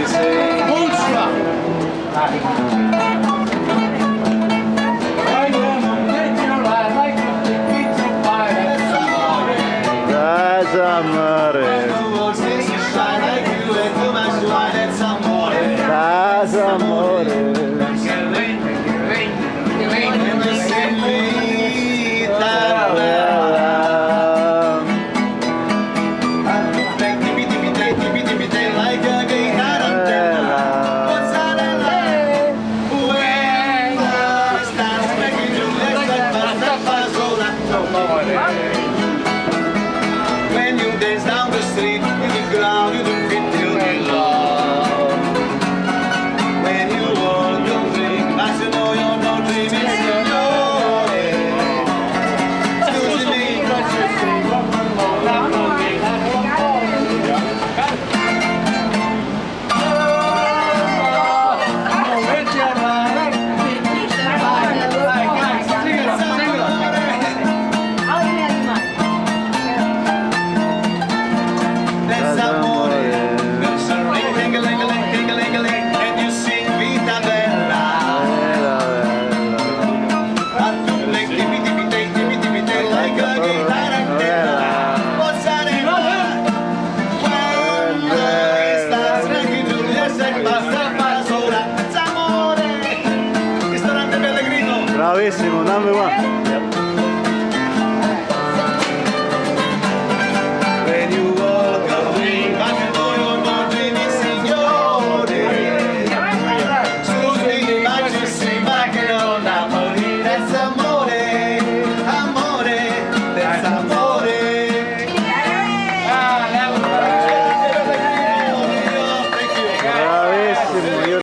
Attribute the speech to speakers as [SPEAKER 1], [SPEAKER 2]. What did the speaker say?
[SPEAKER 1] they say.
[SPEAKER 2] Ultra!
[SPEAKER 3] That's amore. That's amore.
[SPEAKER 1] When you dance down the street, in the ground, you don't fit till you love. When you walk, don't drink, as you know you're not dreaming, signore. Excuse me. That's amore. There's a ring, ding-a-ling-a-ling, ding-a-ling-a-ling, and you sing Vita Bella. And you play tipi-tipi-tay, like a guitarra. Mozzarella. Quando estás making Giulia sei basta fare sola. That's amore. Ristorante Pellegrino.
[SPEAKER 3] Bravissimo, number one.